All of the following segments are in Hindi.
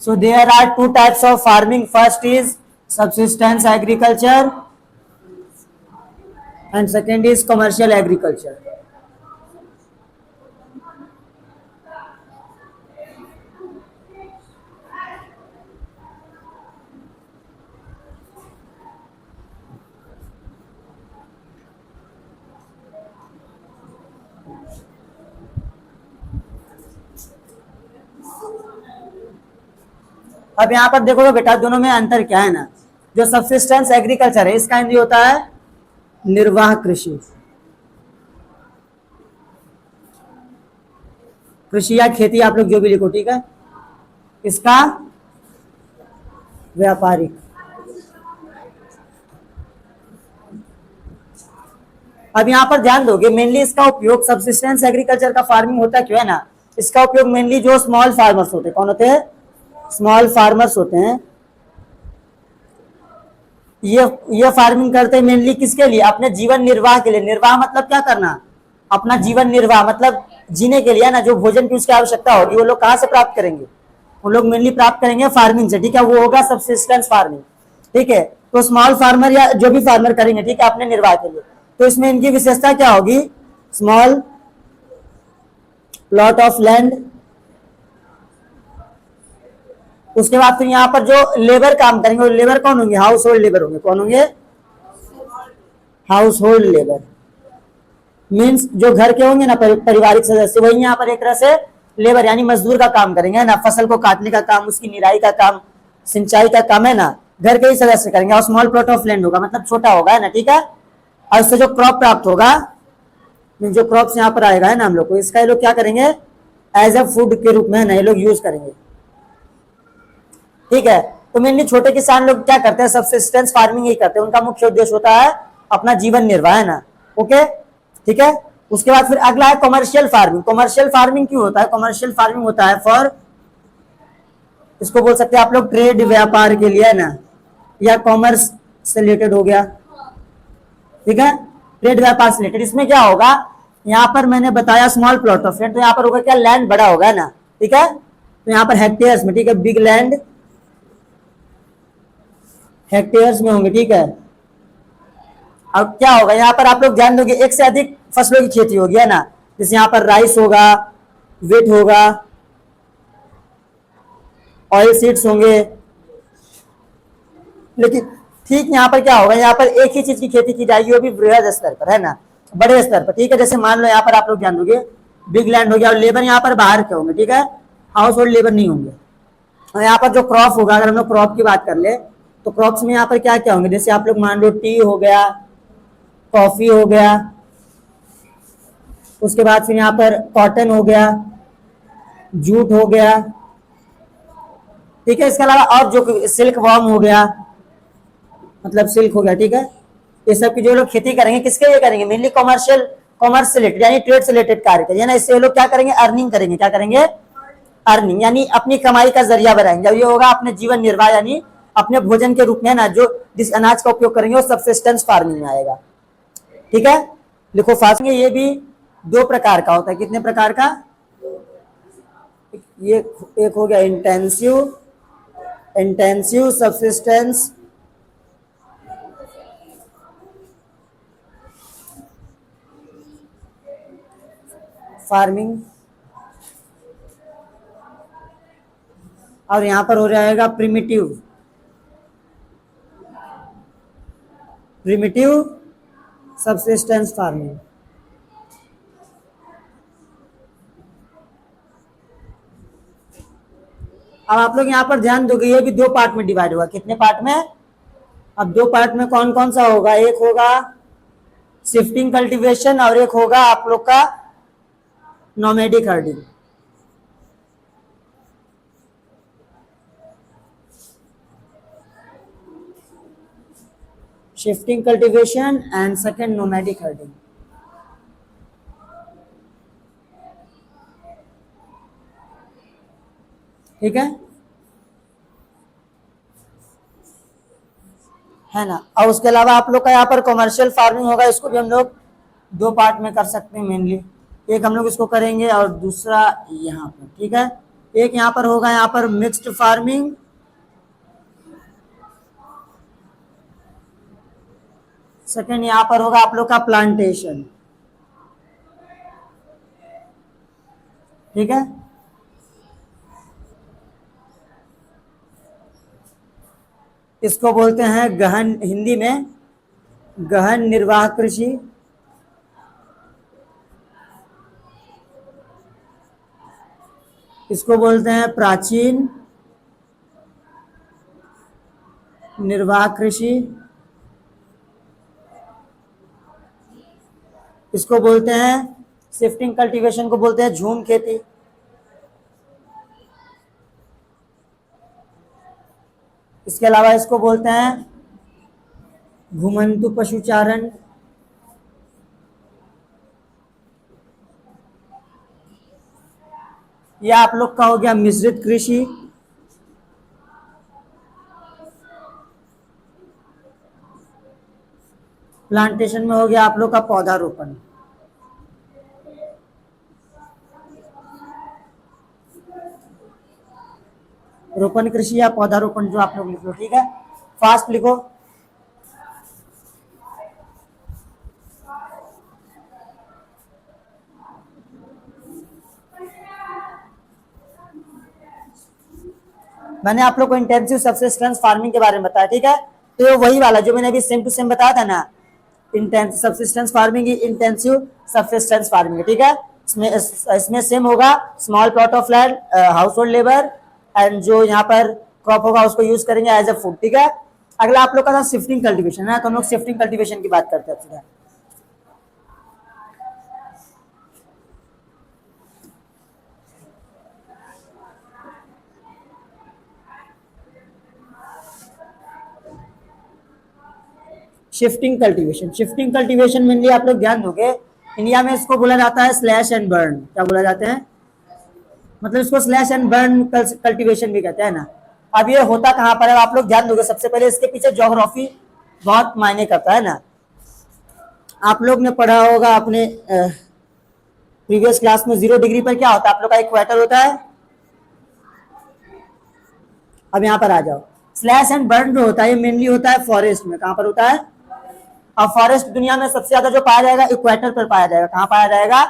So there are two types of farming. First is subsistence agriculture and second is commercial agriculture. अब यहाँ पर देखोगे बेटा दोनों में अंतर क्या है ना, जो सबसिस्टेंस एग्रीकल्चर है इसका हिंदी होता है निर्वाह कृषि। कृषि या खेती आप लोग जो भी लिखो, ठीक है। इसका व्यापारिक। अब यहाँ पर ध्यान दोगे मेनली इसका उपयोग सबसिस्टेंस एग्रीकल्चर का फार्मिंग होता क्यों है ना, इसका उपयोग मेनली जो स्मॉल फार्मर्स होते हैं, कौन होते हैं, स्मॉल फार्मर्स होते हैं, ये फार्मिंग करते हैं मेनली किसके लिए, अपने जीवन निर्वाह के लिए। निर्वाह मतलब क्या करना, अपना जीवन निर्वाह मतलब जीने के लिए ना, जो भोजन की उसकी आवश्यकता होगी वो लोग कहाँ से प्राप्त करेंगे, वो लोग मेनली प्राप्त करेंगे फार्मिंग से, ठीक है। वो होगा सबसिस्टेंस फार्मिंग, ठीक है। तो स्मॉल फार्मर या जो भी फार्मर करेंगे, ठीक है, अपने निर्वाह के लिए, तो इसमें इनकी विशेषता क्या होगी, स्मॉल प्लॉट ऑफ लैंड। उसके बाद फिर यहाँ पर जो लेबर काम करेंगे वो लेबर कौन होंगे, हाउस होल्ड लेबर होंगे। कौन होंगे, हाउस होल्ड लेबर मीन्स जो घर के होंगे ना पारिवारिक सदस्य, वही यहाँ पर एक तरह से लेबर यानी मजदूर का काम करेंगे ना, फसल को काटने का काम, उसकी निराई का काम, सिंचाई का काम है ना, घर के ही सदस्य करेंगे। और स्मॉल प्लॉट ऑफ लैंड होगा मतलब छोटा होगा है ना, ठीक है। और उससे जो क्रॉप प्राप्त होगा, जो क्रॉप्स यहाँ पर आएगा है ना हम लोग को, इसका ये लोग क्या करेंगे, एज ए फूड के रूप में ना ये लोग यूज करेंगे, ठीक है। तो मेनली छोटे किसान लोग क्या करते हैं, सबसिस्टेंस फार्मिंग ही करते हैं, उनका मुख्य उद्देश्य होता है अपना जीवन निर्वाह है ना, ओके, ठीक है। उसके बाद फिर अगला है कमर्शियल फार्मिंग। कमर्शियल फार्मिंग क्यों होता है, कमर्शियल फार्मिंग होता है फॉर, इसको बोल सकते हैं आप लोग ट्रेड, व्यापार के लिए है ना, या कॉमर्स से रिलेटेड हो गया, ठीक है, ट्रेड व्यापार से रिलेटेड। इसमें क्या होगा, यहाँ पर मैंने बताया स्मॉल प्लॉट ऑफ लैंड, तो यहाँ पर होगा क्या, लैंड बड़ा होगा है ना, ठीक है। तो यहाँ पर हेक्टेयर्स में, ठीक है, बिग लैंड हेक्टेयर्स में होंगे, ठीक है। अब क्या होगा, यहाँ पर आप लोग ध्यान दोगे एक से अधिक फसलों की खेती होगी है ना, जैसे यहाँ पर राइस होगा, वेट होगा, ऑयल सीड्स होंगे। लेकिन ठीक यहाँ पर क्या होगा, यहाँ पर एक ही चीज की खेती की जाएगी, वो भी वृहद स्तर पर है ना, बड़े स्तर पर, ठीक है। जैसे मान लो यहाँ पर आप लोग ध्यान दोगे बिग लैंड हो गया, और लेबर यहाँ पर बाहर के होंगे, ठीक है, हाउस होल्ड लेबर नहीं होंगे। और यहाँ पर जो क्रॉप होगा, अगर हम लोग क्रॉप की बात कर ले तो क्रॉप्स में यहाँ पर क्या क्या होंगे, जैसे आप लोग मान लो टी हो गया, कॉफी हो गया, उसके बाद फिर यहाँ पर कॉटन हो गया, जूट हो गया, ठीक है। इसके अलावा और जो सिल्क वॉर्म हो गया, मतलब सिल्क हो गया, ठीक है। ये सब की जो लोग खेती करेंगे किसके लिए करेंगे, मेनली कमर्शियल, कॉमर्स से रिलेटेड यानी ट्रेड से रिलेटेड कार्य करेंगे ना। इससे लोग क्या करेंगे, अर्निंग करेंगे, क्या करेंगे, अर्निंग यानी अपनी कमाई का जरिया बनाएंगे। जब ये होगा अपने जीवन निर्वाह यानी अपने भोजन के रूप में ना, जो जिस अनाज का उपयोग करेंगे वो सबसिस्टेंस फार्मिंग में आएगा, ठीक है। लिखो फास्ट में, ये भी दो प्रकार का होता है। कितने प्रकार का, ये एक हो गया इंटेंसिव सबसिस्टेंस फार्मिंग, और यहां पर हो जाएगा प्रिमिटिव सबसिस्टेंस फार्मिंग। अब आप लोग यहाँ पर ध्यान दोगे, ये भी दो पार्ट में डिवाइड हुआ। कितने पार्ट में, अब दो पार्ट में कौन कौन सा होगा, एक होगा शिफ्टिंग कल्टीवेशन और एक होगा आप लोग का nomadic herding. Shifting cultivation and second nomadic herding. ठीक है ना। और उसके अलावा आप लोग का यहाँ पर कमर्शियल फार्मिंग होगा, इसको भी हम लोग दो पार्ट में कर सकते हैं मेनली। एक हम लोग इसको करेंगे और दूसरा यहाँ पर, ठीक है। एक यहाँ पर होगा यहाँ पर मिक्स्ड फार्मिंग, सेकंड यहाँ पर होगा आप लोग का प्लांटेशन। ठीक है, इसको बोलते हैं गहन, हिंदी में गहन निर्वाह कृषि। इसको बोलते हैं प्राचीन निर्वाह कृषि। इसको बोलते हैं शिफ्टिंग कल्टीवेशन को बोलते हैं झूम खेती। इसके अलावा इसको बोलते हैं घुमंतु पशुचारण। यह आप लोग का हो गया मिश्रित कृषि। प्लांटेशन में हो गया आप लोग का पौधारोपण। रोपण कृषि या पौधारोपण जो आप लोग लिख लो। ठीक है, फास्ट लिखो। मैंने आप लोग को इंटेंसिव सबसिस्टेंस फार्मिंग के बारे में बताया। ठीक है, तो ये वही वाला जो मैंने अभी सेम टू सेम बताया था ना, intensive subsistence farming, intensive subsistence farming. ठीक है, इसमें सेम होगा, small plot of land, house hold labour and जो यहाँ पर क्रॉप होगा उसको यूज करेंगे एज ए फूड। ठीक है, अगला आप लोग का था शिफ्टिंग कल्टीवेशन है, तो हम लोग शिफ्टिंग कल्टीवेशन की बात करते हैं। Shifting cultivation, shifting cultivation mainly आप लोग ध्यान दोगे, इंडिया में इसको बोला जाता है स्लैश एंड बर्न। क्या बोला जाता है, मतलब इसको स्लैश एंड बर्न कल्टीवेशन भी कहते हैं ना। अब ये होता कहाँ पर है, आप लोग ध्यान दोगे, सबसे पहले इसके पीछे ज्योग्राफी बहुत मायने करता है ना। आप लोग ने पढ़ा होगा अपने प्रीवियस क्लास में 0 डिग्री पर क्या होता है, आप लोग का इक्वेटर होता है। अब यहाँ पर आ जाओ, स्लैश एंड बर्न जो होता है ये मेनली होता है फॉरेस्ट में। कहाँ पर होता है, अब फॉरेस्ट दुनिया में सबसे ज्यादा जो पाया जाएगा इक्वेटर पर पाया जाएगा। कहाँ पाया जाएगा,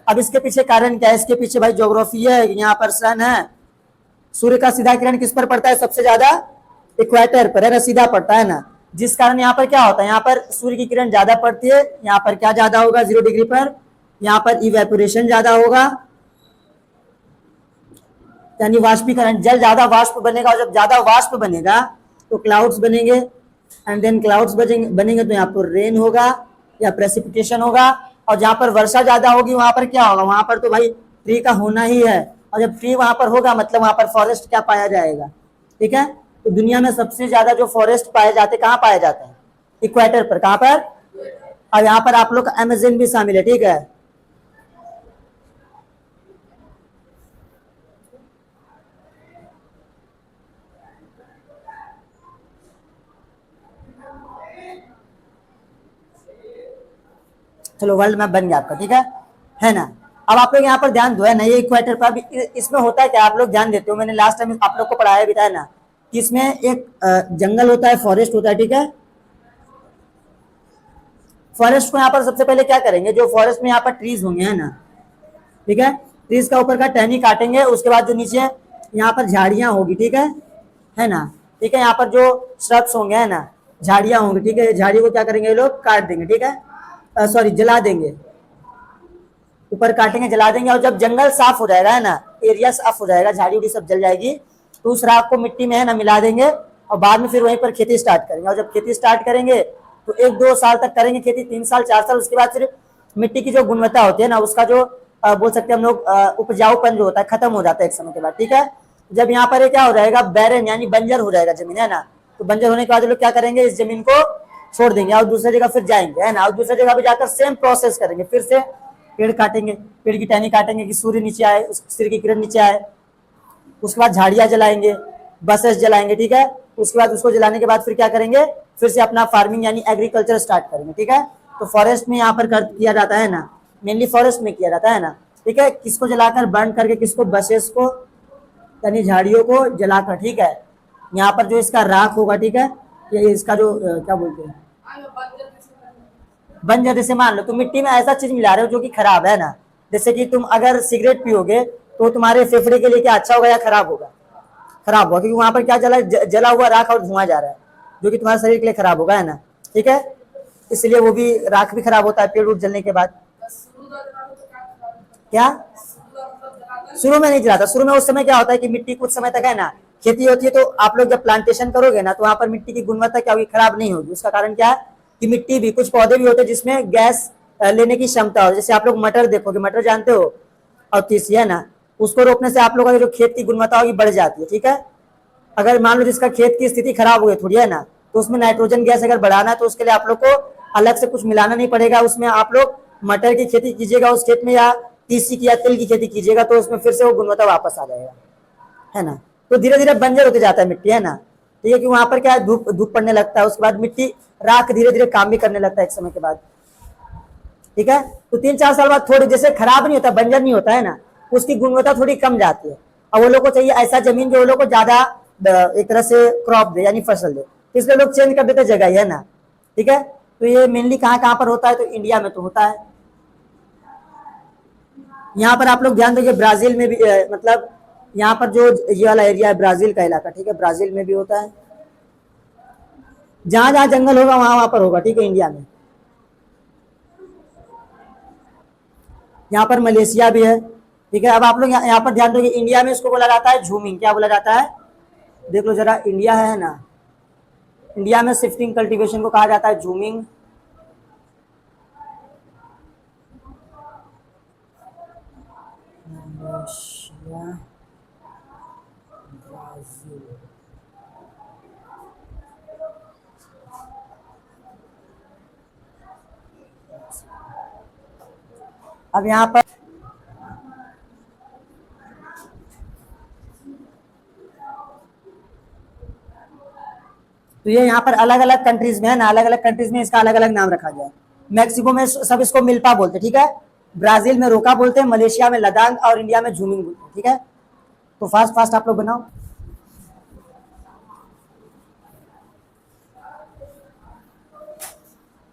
अब इसके पीछे कारण क्या है, इसके पीछे भाई ज्योग्राफी है। यहाँ पर सन है, सूर्य का सीधा किरण किस पर पड़ता है, सबसे ज्यादा इक्वेटर पर है ना, सीधा पड़ता है ना, जिस कारण यहाँ पर क्या होता है, यहाँ पर सूर्य की किरण ज्यादा पड़ती है। यहाँ पर क्या ज्यादा होगा 0 डिग्री पर, यहाँ पर इवेपोरेशन ज्यादा होगा, यानी वाष्पीकरण, जल ज्यादा वाष्प बनेगा, और जब ज्यादा वाष्प बनेगा तो क्लाउड्स बनेंगे, एंड देन क्लाउड्स बनेंगे तो यहाँ पर रेन होगा या प्रेसिपिटेशन होगा। और जहाँ पर वर्षा ज्यादा होगी वहां पर क्या होगा, वहां पर तो भाई ट्री का होना ही है, और जब ट्री वहां पर होगा मतलब वहां पर फॉरेस्ट क्या पाया जाएगा। ठीक है, तो दुनिया में सबसे ज्यादा जो फॉरेस्ट पाए जाते कहाँ पाए जाते हैं, इक्वेटर पर। कहाँ पर, और यहाँ पर आप लोग का अमेजन भी शामिल है। ठीक है, चलो वर्ल्ड मैप बन गया आपका। ठीक है ना। अब आप लोग यहाँ पर ध्यान दो है ना, ये इक्वेटर पर भी इसमें होता है क्या, आप लोग ध्यान देते हो, मैंने लास्ट टाइम आप लोग को पढ़ाया भी था ना कि इसमें एक जंगल होता है, फॉरेस्ट होता है। ठीक है, फॉरेस्ट को यहाँ पर सबसे पहले क्या करेंगे, जो फॉरेस्ट में यहाँ पर ट्रीज होंगे है ना, ठीक है, ट्रीज का ऊपर का टहनी काटेंगे, उसके बाद जो नीचे यहाँ पर झाड़ियां होगी। ठीक है ना। ठीक है, यहाँ पर जो श्रब्स होंगे है ना, झाड़ियां होंगी। ठीक है, झाड़ी को क्या करेंगे ये लोग, काट देंगे। ठीक है, सॉरी जला देंगे, ऊपर काटेंगे जला देंगे, और जब जंगल साफ हो जाएगा है ना, एरिया साफ हो जाएगा, झाड़ी उड़ी सब जल जाएगी, तो उस राख को मिट्टी में है ना मिला देंगे, और बाद में फिर वहीं पर खेती स्टार्ट करेंगे। और जब खेती स्टार्ट करेंगे तो 1-2 साल तक करेंगे खेती, 3 साल 4 साल, उसके बाद सिर्फ मिट्टी की जो गुणवत्ता होती है ना, उसका जो बोल सकते हैं हम लोग उपजाऊपन जो होता है खत्म हो जाता है एक समय के बाद। ठीक है, जब यहाँ पर क्या हो जाएगा, बैरन यानी बंजर हो जाएगा जमीन है ना, तो बंजर होने के बाद लोग क्या करेंगे, इस जमीन को छोड़ देंगे और दूसरी जगह फिर जाएंगे है ना, और दूसरी जगह भी जाकर सेम प्रोसेस करेंगे, फिर से पेड़ काटेंगे, पेड़ की टहनी काटेंगे कि सूर्य नीचे आए, सूर्य की किरण नीचे आए, उसके बाद झाड़ियां जलाएंगे, बसेस जलाएंगे। ठीक है, उसके बाद उसको जलाने के बाद फिर क्या करेंगे, फिर से अपना फार्मिंग यानी एग्रीकल्चर स्टार्ट करेंगे। ठीक है, तो फॉरेस्ट में यहाँ पर किया जाता है ना, मेनली फॉरेस्ट में किया जाता है ना। ठीक है, किसको जलाकर बर्न करके, किसको, बसेस को यानी झाड़ियों को जलाकर, ठीक है। यहाँ पर जो इसका राख होगा, ठीक है, ये इसका जो क्या बोलते हैं, बंजर। जैसे मान लो तुम मिट्टी में ऐसा चीज मिला रहे हो जो कि खराब है ना, जैसे कि तुम अगर सिगरेट पियोगे तो तुम्हारे फेफड़े के लिए क्या अच्छा होगा या खराब होगा? खराब होगा, क्योंकि वहां पर क्या जला हुआ राख और धुआं जा रहा है, जो कि तुम्हारे शरीर के लिए खराब होगा, है ना, ठीक है। इसलिए वो भी राख भी खराब होता है पेड़ उड़ जलने के बाद। क्या शुरू में नहीं जलाता? शुरू में उस समय क्या होता है कि मिट्टी कुछ समय तक, है ना, खेती होती है, तो आप लोग जब प्लांटेशन करोगे ना तो वहां पर मिट्टी की गुणवत्ता क्या होगी? खराब नहीं होगी। उसका कारण क्या है कि मिट्टी भी, कुछ पौधे भी होते हैं जिसमें गैस लेने की क्षमता हो। जैसे आप लोग मटर देखोगे, मटर जानते हो, और तीसी, है ना, उसको रोपने से आप लोगों का जो खेत की गुणवत्ता होगी बढ़ जाती है, ठीक है। अगर मान लो जिसका खेत की स्थिति खराब हो गई थोड़ी, है ना, तो उसमें नाइट्रोजन गैस अगर बढ़ाना है तो उसके लिए आप लोग को अलग से कुछ मिलाना नहीं पड़ेगा। उसमें आप लोग मटर की खेती कीजिएगा उस खेत में, या तीसी की या तिल की खेती कीजिएगा, तो उसमें फिर से वो गुणवत्ता वापस आ जाएगा, है ना। तो धीरे धीरे बंजर होते जाता है मिट्टी, है ना, ठीक है, कि वहां पर क्या है, धूप धूप पड़ने लगता है, उसके बाद मिट्टी राख धीरे धीरे काम भी करने लगता है एक समय के बाद, ठीक है। तो 3-4 साल बाद थोड़ी, जैसे खराब नहीं होता, बंजर नहीं होता, है ना, उसकी गुणवत्ता थोड़ी कम जाती है। और वो लोग को चाहिए ऐसा जमीन जो वो लोग को ज्यादा एक तरह से क्रॉप दे, यानी फसल दे, इसलिए लोग चेंज कर देते जगह, है ना, ठीक है। तो ये मेनली कहाँ कहाँ पर होता है? तो इंडिया में तो होता है। यहाँ पर आप लोग ध्यान देंगे, ब्राजील में भी मतलब यहाँ पर जो ये वाला एरिया है ब्राजील का इलाका, ठीक है, ब्राजील में भी होता है। जहां जहां जंगल होगा वहां वहां पर होगा, ठीक है, इंडिया में। यहाँ पर मलेशिया भी है, ठीक है। अब आप लोग यहाँ पर ध्यान दोगे, इंडिया में इसको बोला जाता है झूमिंग। क्या बोला जाता है? देख लो जरा, इंडिया है ना, इंडिया में शिफ्टिंग कल्टीवेशन को कहा जाता है झूमिंग। Malaysia, Brazil. अब यहाँ पर तो ये यहाँ पर अलग अलग कंट्रीज में है ना, अलग अलग कंट्रीज में इसका अलग अलग नाम रखा गया है। मैक्सिको में सब इसको मिल्पा बोलते हैं, ठीक है। ब्राजील में रोका बोलते हैं, मलेशिया में लदांग, और इंडिया में झूमिंग बोलते हैं, ठीक है। तो फास्ट फास्ट आप लोग बनाओ।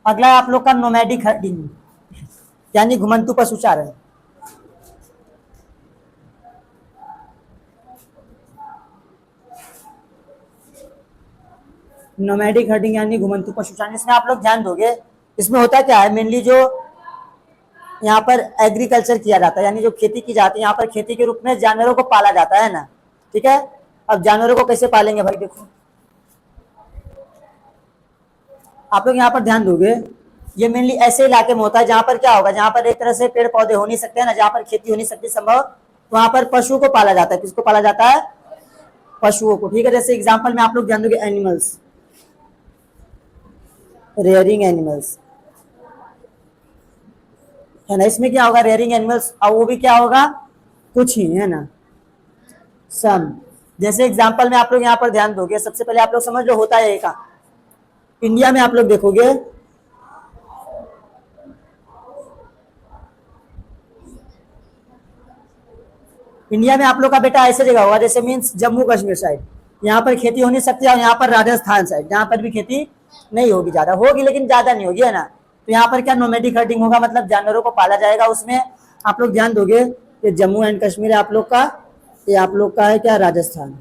अगला आप लोग का नोमैडिक हर्डिंग, यानी घुमंतु पशुचारण। नोमैडिक हर्डिंग यानी घुमंतु पशुचारण, इसमें आप लोग ध्यान दोगे, इसमें होता क्या है, मेनली जो यहाँ पर एग्रीकल्चर किया जाता है, यानी जो खेती की जाती है, यहाँ पर खेती के रूप में जानवरों को पाला जाता है ना, ठीक है। अब जानवरों को कैसे पालेंगे भाई? देखो आप लोग यहाँ पर ध्यान दोगे, ये मेनली ऐसे इलाके में होता है जहां पर क्या होगा, जहां पर एक तरह से पेड़ पौधे हो नहीं सकते हैं ना, जहां पर खेती हो नहीं सकती संभव, वहां पर पशुओं को पाला जाता है। किसको पाला जाता है? पशुओं को, ठीक है। जैसे एग्जांपल में आप लोग ध्यान दोगे, एनिमल्स, रेयरिंग एनिमल्स, है ना। इसमें क्या होगा? रेयरिंग एनिमल्स, और वो भी क्या होगा? कुछ ही, है ना, सम। जैसे एग्जांपल में आप लोग यहाँ पर ध्यान दोगे, सबसे पहले आप लोग समझ लो होता है का, इंडिया में आप लोग देखोगे इंडिया में आप लोग का बेटा ऐसे जगह होगा, जैसे मीन्स जम्मू कश्मीर साइड, यहाँ पर खेती हो नहीं सकती, और यहाँ पर राजस्थान साइड, जहाँ पर भी खेती नहीं होगी, ज्यादा होगी लेकिन ज्यादा नहीं होगी, है ना। तो यहाँ पर क्या नोमैडिक हर्डिंग होगा, मतलब जानवरों को पाला जाएगा। उसमें आप लोग ध्यान दोगे, ये जम्मू एंड कश्मीर है आप लोग का, ये आप लोग का है क्या, राजस्थान।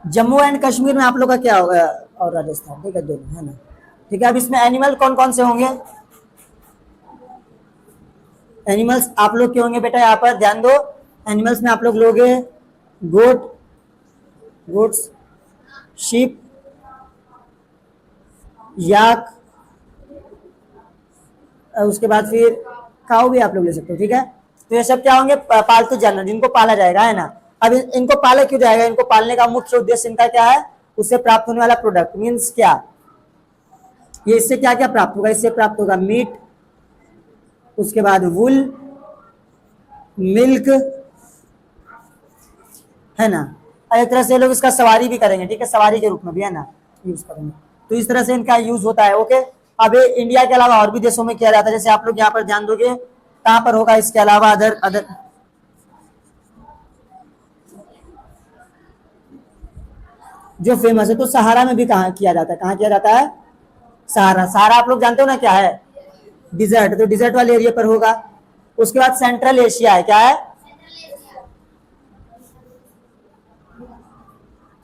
जम्मू एंड कश्मीर में आप लोग का क्या होगा, और राजस्थान, ठीक है, दोनों, है ना, ठीक है। अब इसमें एनिमल कौन कौन से होंगे? एनिमल्स आप लोग के होंगे बेटा, यहाँ पर ध्यान दो, एनिमल्स में आप लोग लोगे गोट, गोट्स, शीप, याक, उसके बाद फिर काऊ भी आप लोग ले सकते हो, ठीक है। तो ये सब क्या होंगे? पालतू जानवर जिनको पाला जाएगा, है ना। अब इनको पाला क्यों जाएगा? इनको पालने का मुख्य उद्देश्य इनका क्या है? उससे प्राप्त होने वाला प्रोडक्ट मीन्स क्या, ये इससे क्या क्या प्राप्त होगा? इससे प्राप्त होगा मीट, उसके बाद वुल, मिल्क, है ना। और एक तरह से लोग इसका सवारी भी करेंगे, ठीक है, सवारी के रूप में भी, है ना, यूज करेंगे। तो इस तरह से इनका यूज होता है, ओके। अब इंडिया के अलावा और भी देशों में किया जाता है, जैसे आप लोग यहाँ पर ध्यान दोगे, कहाँ पर होगा इसके अलावा, अदर अदर जो फेमस है। तो सहारा में भी कहाँ किया जाता है, कहाँ किया जाता है? सहारा। सहारा आप लोग जानते हो ना क्या है? डिजर्ट। तो डिजर्ट वाले एरिया पर होगा। उसके बाद सेंट्रल एशिया है, क्या है?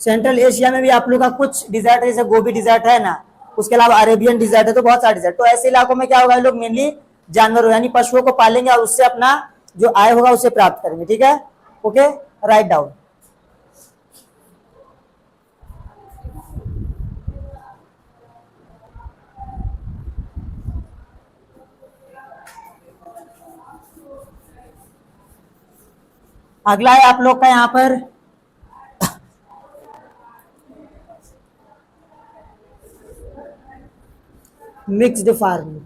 सेंट्रल एशिया में भी आप लोग का कुछ डिजर्ट है, जैसे गोबी डिजर्ट है ना, उसके अलावा अरेबियन डिजर्ट है, तो बहुत सारे डिजर्ट। तो ऐसे इलाकों में क्या होगा, लोग मेनली जानवरों यानी पशुओं को पालेंगे और उससे अपना जो आय होगा उसे प्राप्त करेंगे। ठीक है, ओके, राइट डाउन। अगला है आप लोग का यहाँ पर मिक्स्ड फार्मिंग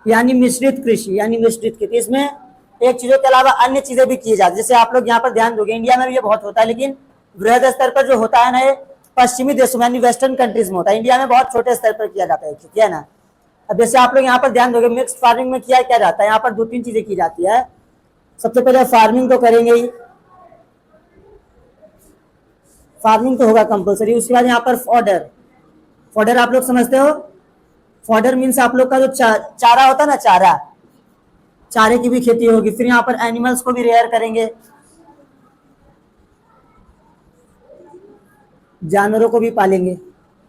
यानी मिश्रित कृषि, यानी मिश्रित खेती। इसमें एक चीजों के अलावा अन्य चीजें भी की जाती है। जैसे आप लोग यहाँ पर ध्यान दोगे, इंडिया में भी ये बहुत होता है, लेकिन वृहद स्तर पर जो होता है ना, ये पश्चिमी देशों में यानी वेस्टर्न कंट्रीज में होता है। इंडिया में बहुत छोटे स्तर पर किया जाता है, ठीक है ना। अब जैसे आप लोग यहाँ पर ध्यान दोगे, मिक्स फार्मिंग में किया जाता है, यहाँ पर 2-3 चीजें की जाती है। सबसे पहले फार्मिंग तो करेंगे ही, फार्मिंग तो होगा कंपलसरी। उसके बाद यहाँ पर फॉडर। फॉडर आप लोग समझते हो? फॉडर मीन्स आप लोग का जो चारा होता है ना, चारा, चारे की भी खेती होगी। फिर यहाँ पर एनिमल्स को भी रेयर करेंगे, जानवरों को भी पालेंगे,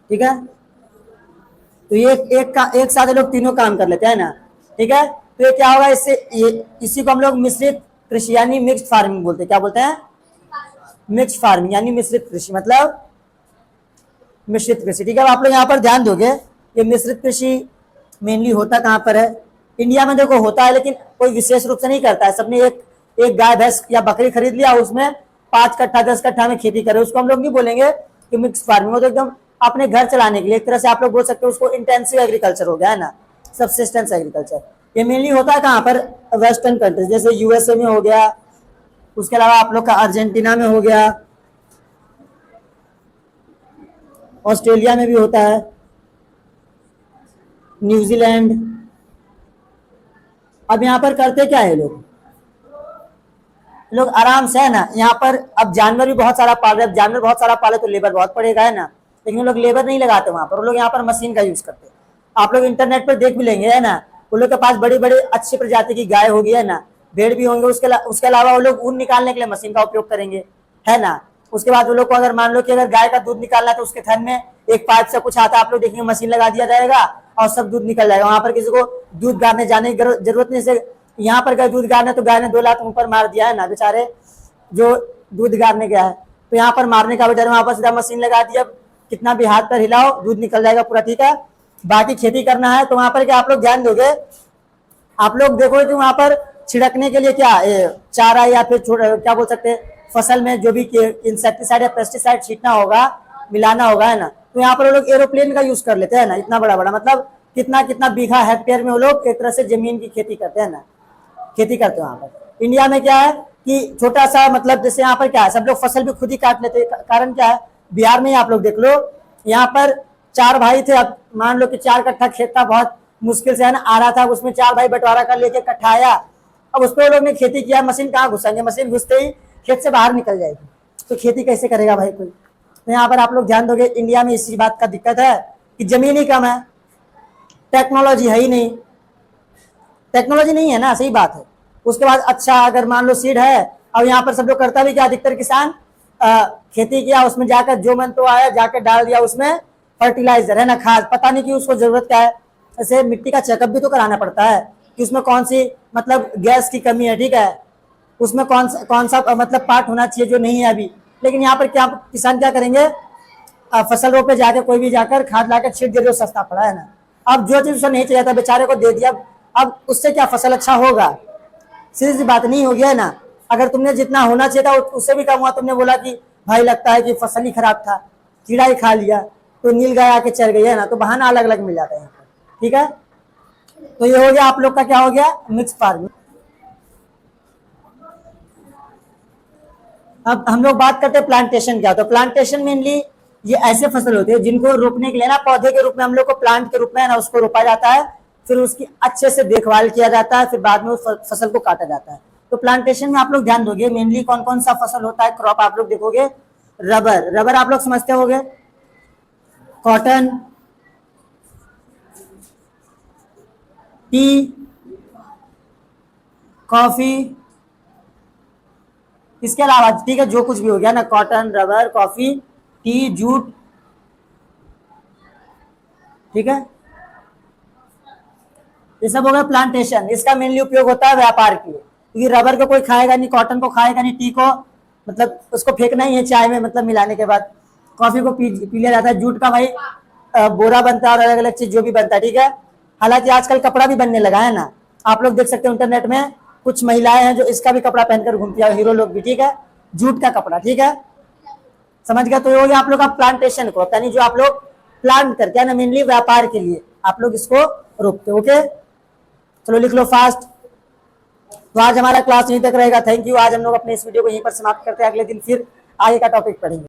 ठीक है। तो ये एक साथ लोग तीनों काम कर लेते हैं ना, ठीक है। तो ये क्या होगा, इससे ये इसी को हम लोग मिश्रित कृषि यानी मिक्स्ड फार्मिंग बोलते हैं। क्या बोलते हैं? मिक्स्ड फार्मिंग यानी मिश्रित कृषि, मतलब मिश्रित कृषि, ठीक है। अब आप लोग यहाँ पर ध्यान दोगे, ये मिश्रित कृषि मेनली होता कहाँ पर है? इंडिया में देखो होता है, लेकिन कोई विशेष रूप से नहीं करता है। सबने एक गाय भैंस या बकरी खरीद लिया, उसमें 5 कट्ठा 10 कट्ठा में खेती करे, उसको हम लोग नहीं बोलेंगे कि मिक्स फार्मिंग हो। तो एकदम अपने घर चलाने के लिए एक तरह से आप लोग बोल सकते हो उसको इंटेंसिव एग्रीकल्चर हो गया है ना, सबसिस्टेंस एग्रीकल्चर। ये मेनली होता है कहाँ पर? वेस्टर्न कंट्रीज, जैसे यूएसए में हो गया, उसके अलावा आप लोग का अर्जेंटीना में हो गया, ऑस्ट्रेलिया में भी होता है, न्यूजीलैंड। अब यहाँ पर करते क्या है लोग आराम से, है ना। यहाँ पर अब जानवर भी बहुत सारा पाल रहे हैं। जानवर बहुत सारा पाले तो लेबर बहुत पड़ेगा, है ना। लेकिन वो लोग लेबर नहीं लगाते वहां पर, वो लोग यहाँ पर मशीन का यूज करते हैं। आप लोग इंटरनेट पर देख भी लेंगे, है ना, वो लोग के पास बड़ी बड़ी अच्छी प्रजाति की गाय होगी, है ना, भेड़ भी होंगे। उसके अलावा वो लोग ऊन निकालने के लिए मशीन का उपयोग करेंगे, है ना। उसके बाद वो लोग को अगर मान लो कि अगर गाय का दूध निकालना है तो उसके थन में एक पाइप से कुछ आता है, आप लोग देखेंगे मशीन लगा दिया जाएगा और सब दूध निकल जाएगा। वहां पर किसी को दूध गाड़ने जाने की जरूरत नहीं। जैसे यहाँ पर गए दूध गाड़ने तो गाय ने 2 लाख ऊपर मार दिया, है ना, बेचारे जो दूध गाड़ने गया है। तो यहाँ पर मारने का बेचारे वहां पर सीधा मशीन लगा दिया, कितना भी हाथ पर हिलाओ दूध निकल जाएगा पूरा, ठीक है। बाकी खेती करना है तो वहां पर क्या आप लोग ध्यान दोगे, आप लोग देखोगे कि वहां पर छिड़कने के लिए क्या चारा या फिर क्या बोल सकते हैं, फसल में जो भी इंसेक्टिसाइड या पेस्टिसाइड छीटना होगा, मिलाना होगा, है ना। तो यहाँ पर वो लोग एरोप्लेन का यूज कर लेते हैं ना, इतना बड़ा बड़ा, मतलब कितना कितना बीघा हेक्टेयर में वो लोग एक तरह से जमीन की खेती करते हैं ना, खेती करते हैं वहां पर। इंडिया में क्या है कि छोटा सा, मतलब जैसे यहाँ पर क्या है, सब लोग फसल भी खुद ही काट लेते हैं। कारण क्या है, बिहार में ही आप लोग देख लो, यहाँ पर 4 भाई थे। अब मान लो कि 4 कट्ठा खेत था, बहुत मुश्किल से है ना आ रहा था, उसमें 4 भाई बंटवारा कर लेके कट्ठा आया। अब उस पर लोग ने खेती किया, मशीन कहाँ घुसेंगे, मशीन घुसते ही खेत से बाहर निकल जाएगी, तो खेती कैसे करेगा भाई कोई। तो यहाँ पर आप लोग ध्यान दोगे, इंडिया में इसी बात का दिक्कत है कि जमीन ही कम है, टेक्नोलॉजी है ही नहीं, टेक्नोलॉजी नहीं है ना, सही बात है। उसके बाद अच्छा अगर मान लो सीड है, अब यहाँ पर सब लोग करता भी क्या, अधिकतर किसान खेती किया, उसमें जाकर जो मन तो आया जाकर डाल दिया उसमें फर्टिलाइजर, है ना, खाद, पता नहीं कि उसको जरूरत क्या है। ऐसे मिट्टी का चेकअप भी तो कराना पड़ता है कि उसमें कौन सी मतलब गैस की कमी है, ठीक है, उसमें कौन सा मतलब पार्ट होना चाहिए जो नहीं है अभी। लेकिन यहाँ पर क्या किसान क्या करेंगे, फसल रोपे जाके कोई भी जाकर खाद लाकर छीट दे, जो सस्ता पड़ा है ना। अब जो चीज उसे नहीं चाहिए था बेचारे को दे दिया, अब उससे क्या फसल अच्छा होगा, सीधी सी बात नहीं होगी, है ना। अगर तुमने जितना होना चाहिए था उससे भी कम हुआ, तुमने बोला कि भाई लगता है कि फसल ही खराब था, कीड़ा ही खा लिया, तो नील गाय आके चढ़ गई, है ना। तो बहाना अलग अलग मिल जाता है यहाँ पर, ठीक है। तो ये हो गया आप लोग का, क्या हो गया, मिक्स फार्मिंग। अब हम लोग बात करते हैं प्लांटेशन क्या। तो प्लांटेशन मेनली ये ऐसे फसल होते हैं जिनको रोपने के लिए ना पौधे के रूप में हम लोग को प्लांट के रूप में है ना उसको रोपा जाता है, फिर उसकी अच्छे से देखभाल किया जाता है, फिर बाद में उस फसल को काटा जाता है। तो प्लांटेशन में आप लोग ध्यान दोगे, मेनली कौन कौन सा फसल होता है, क्रॉप आप लोग देखोगे। रबर, रबर आप लोग समझते होगे। कॉटन, टी, कॉफी, इसके अलावा ठीक है जो कुछ भी हो गया ना, cotton, rubber, coffee, T, jute, ठीक है, ये सब हो गया प्लांटेशन। इसका मेनली उपयोग होता है व्यापार के लिए, क्योंकि रबर को कोई खाएगा नहीं, कॉटन को खाएगा नहीं, टी को मतलब उसको फेंकना ही है चाय में, मतलब मिलाने के बाद। कॉफी को पी लिया जाता है। जूट का भाई बोरा बनता है और अलग अलग चीज जो भी बनता है, ठीक है। हालांकि आजकल कपड़ा भी बनने लगा है ना, आप लोग देख सकते हो इंटरनेट में कुछ महिलाएं हैं जो इसका भी कपड़ा पहनकर घूमती है, हीरो लोग भी, ठीक है, जूट का कपड़ा, ठीक है, समझ गया। तो ये हो गया आप लोग का प्लांटेशन को, यानी जो आप लोग प्लांट करते हैं ना, मेनली व्यापार के लिए आप लोग इसको रोकते, ओके। चलो लिख लो फास्ट। तो आज हमारा क्लास यहीं तक रहेगा। Thank you. आज हम लोग अपने इस वीडियो को यहीं पर समाप्त करते हैं, अगले दिन फिर आगे का टॉपिक पढ़ेंगे।